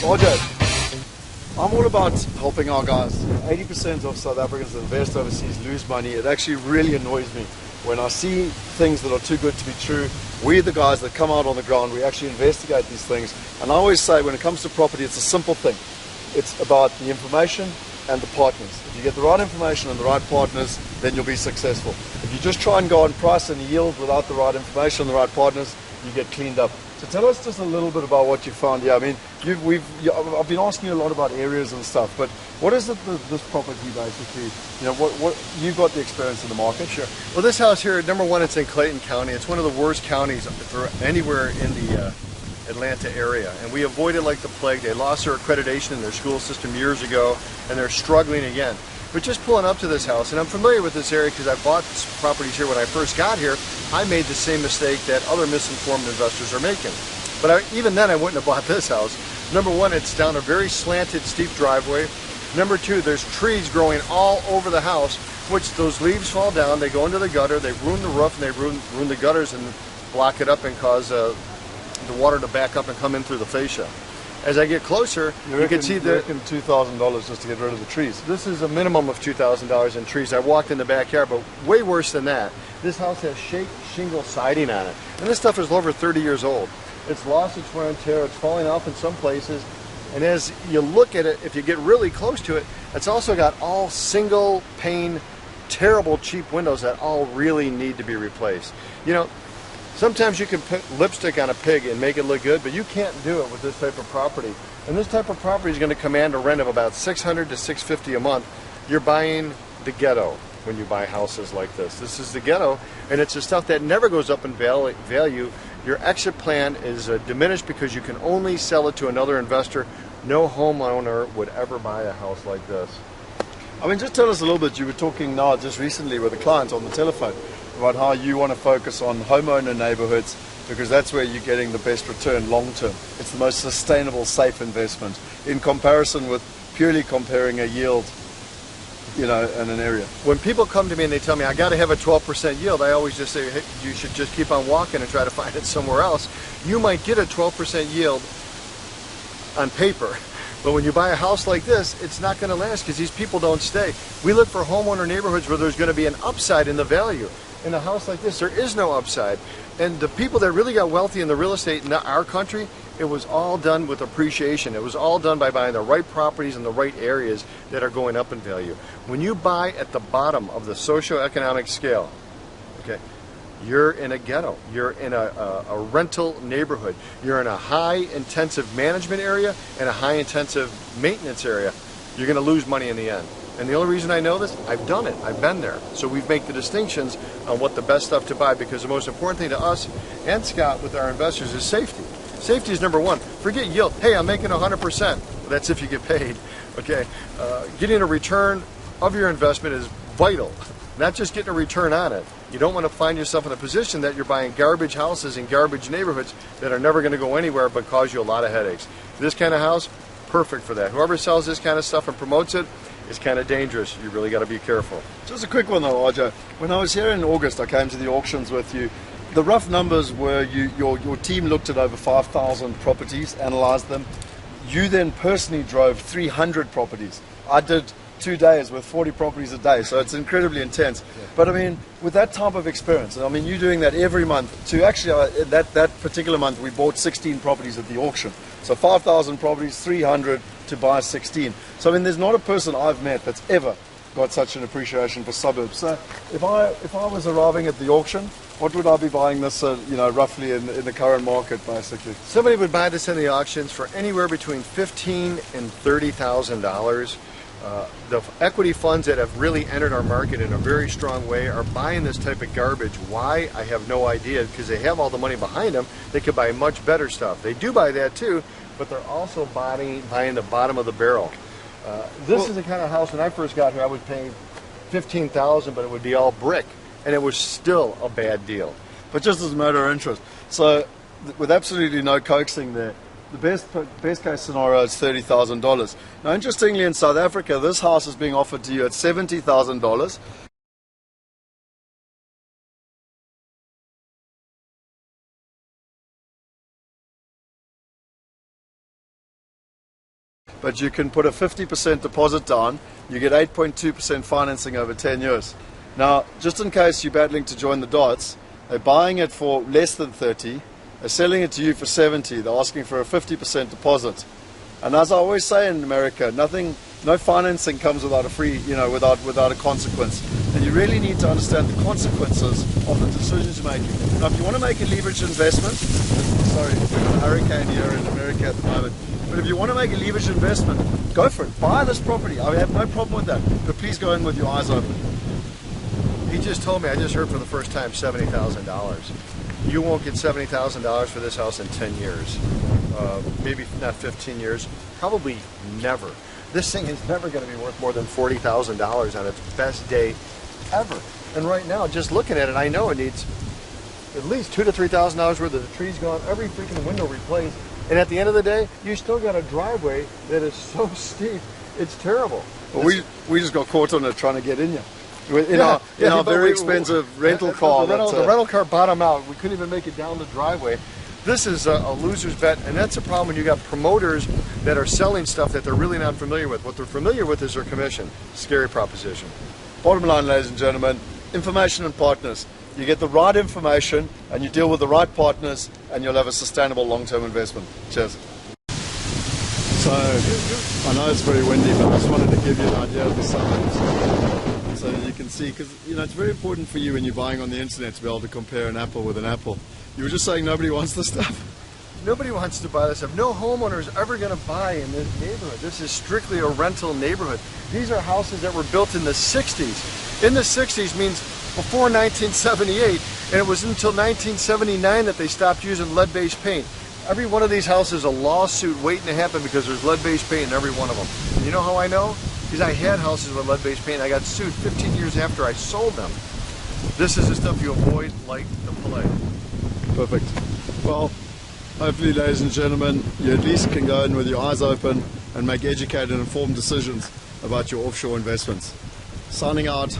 RJ, I'm all about helping our guys. 80% of South Africans that invest overseas lose money. It actually really annoys me when I see things that are too good to be true. We're the guys that come out on the ground, we actually investigate these things. And I always say when it comes to property, it's a simple thing. It's about the information and the partners. If you get the right information and the right partners, then you'll be successful. If you just try and go on price and yield without the right information and the right partners, you get cleaned up. So tell us just a little bit about what you found here. I mean, I've been asking you a lot about areas and stuff, but what is it this property basically? You know, what you've got the experience in the market. Sure. Well, this house here, number one, it's in Clayton County. It's one of the worst counties for anywhere in the Atlanta area, and we avoided like the plague. They lost their accreditation in their school system years ago, and they're struggling again. But just pulling up to this house, and I'm familiar with this area because I bought properties here when I first got here. I made the same mistake that other misinformed investors are making. But even then I wouldn't have bought this house. Number one, it's down a very slanted, steep driveway. Number two, there's trees growing all over the house, which those leaves fall down, they go into the gutter, they ruin the roof, and they ruin the gutters and block it up and cause the water to back up and come in through the fascia. As I get closer, you can see that $2,000 just to get rid of the trees. This is a minimum of $2,000 in trees. I walked in the backyard, but way worse than that. This house has shingle siding on it, and this stuff is over 30 years old. It's lost its wear and tear. It's falling off in some places, and as you look at it, if you get really close to it, it's also got all single pane, terrible cheap windows that all really need to be replaced. You know, sometimes you can put lipstick on a pig and make it look good, but you can't do it with this type of property. And this type of property is going to command a rent of about $600 to $650 a month. You're buying the ghetto when you buy houses like this. This is the ghetto, and it's the stuff that never goes up in value. Your exit plan is diminished because you can only sell it to another investor. No homeowner would ever buy a house like this. I mean, just tell us a little bit. You were talking now just recently with a client on the telephone about how you want to focus on homeowner neighborhoods because that's where you're getting the best return long term. It's the most sustainable, safe investment in comparison with purely comparing a yield, you know, in an area. When people come to me and they tell me I got to have a 12% yield, I always just say, hey, you should just keep on walking and try to find it somewhere else. You might get a 12% yield on paper, but when you buy a house like this, it's not going to last because these people don't stay. We look for homeowner neighborhoods where there's going to be an upside in the value. In a house like this, there is no upside. And the people that really got wealthy in the real estate in our country, it was all done with appreciation. It was all done by buying the right properties in the right areas that are going up in value. When you buy at the bottom of the socioeconomic scale, okay, you're in a ghetto. You're in a rental neighborhood. You're in a high-intensive management area and a high-intensive maintenance area. You're going to lose money in the end. And the only reason I know this, I've done it. I've been there. So we make the distinctions on what the best stuff to buy because the most important thing to us and Scott with our investors is safety. Safety is number one. Forget yield. Hey, I'm making 100%. That's if you get paid. Okay. Getting a return of your investment is vital. Not just getting a return on it. You don't want to find yourself in a position that you're buying garbage houses in garbage neighborhoods that are never going to go anywhere but cause you a lot of headaches. This kind of house, perfect for that. Whoever sells this kind of stuff and promotes it, it's kind of dangerous. You really got to be careful. Just a quick one though, RJ. When I was here in August, I came to the auctions with you. The rough numbers were your team looked at over 5,000 properties, analyzed them. You then personally drove 300 properties. I did 2 days with 40 properties a day, so it's incredibly intense. Yeah. But I mean, with that type of experience, and I mean, you doing that every month. To actually that particular month, we bought 16 properties at the auction. So 5,000 properties, 300 to buy 16. So I mean, there's not a person I've met that's ever got such an appreciation for suburbs. So if I was arriving at the auction, what would I be buying this, you know, roughly in the current market, basically? Somebody would buy this in the auctions for anywhere between $15,000 and $30,000. The equity funds that have really entered our market in a very strong way are buying this type of garbage. Why? I have no idea, because they have all the money behind them. They could buy much better stuff. They do buy that too, but they're also buying the bottom of the barrel. This is the kind of house, when I first got here, I was paying $15,000, but it would be all brick, and it was still a bad deal. But just as a matter of interest, so with absolutely no coaxing there, the best case scenario is $30,000. Now, interestingly, in South Africa, this house is being offered to you at $70,000. but you can put a 50% deposit down. You get 8.2% financing over 10 years. Now, just in case you're battling to join the dots, they're buying it for less than 30, they're selling it to you for 70, they're asking for a 50% deposit. And as I always say in America, no financing comes without a free, without a consequence. And you really need to understand the consequences of the decisions you're making. Now, if you want to make a leveraged investment, sorry, we've got a hurricane here in America at the moment, but if you want to make a leveraged investment, go for it. Buy this property. I have no problem with that, but please go in with your eyes open. He just told me, I just heard for the first time, $70,000. You won't get $70,000 for this house in 10 years. Maybe not 15 years, probably never. This thing is never going to be worth more than $40,000 on its best day ever. And right now, just looking at it, I know it needs at least $2,000 to $3,000 worth of the trees gone, every freaking window replaced. And at the end of the day, you still got a driveway that is so steep, it's terrible. Well, we just got caught on it trying to get in here. In our very expensive rental car. The rental car bottomed out. We couldn't even make it down the driveway. This is a loser's bet, and that's a problem when you got promoters that are selling stuff that they're really not familiar with. What they're familiar with is their commission. Scary proposition. Bottom line, ladies and gentlemen, information and partners. You get the right information and you deal with the right partners and you'll have a sustainable long-term investment. Cheers. So, I know it's very windy, but I just wanted to give you an idea of the size. So that you can see, because it's very important for you when you're buying on the internet to be able to compare an apple with an apple. You were just saying nobody wants this stuff? Nobody wants to buy this stuff. No homeowner is ever going to buy in this neighborhood. This is strictly a rental neighborhood. These are houses that were built in the 60s. In the 60s means before 1978, and it was until 1979 that they stopped using lead-based paint. Every one of these houses is a lawsuit waiting to happen because there's lead-based paint in every one of them. And you know how I know? Because I had houses with lead-based paint. I got sued 15 years after I sold them. This is the stuff you avoid like the plague. Perfect. Well, hopefully, ladies and gentlemen, you at least can go in with your eyes open and make educated and informed decisions about your offshore investments. Signing out.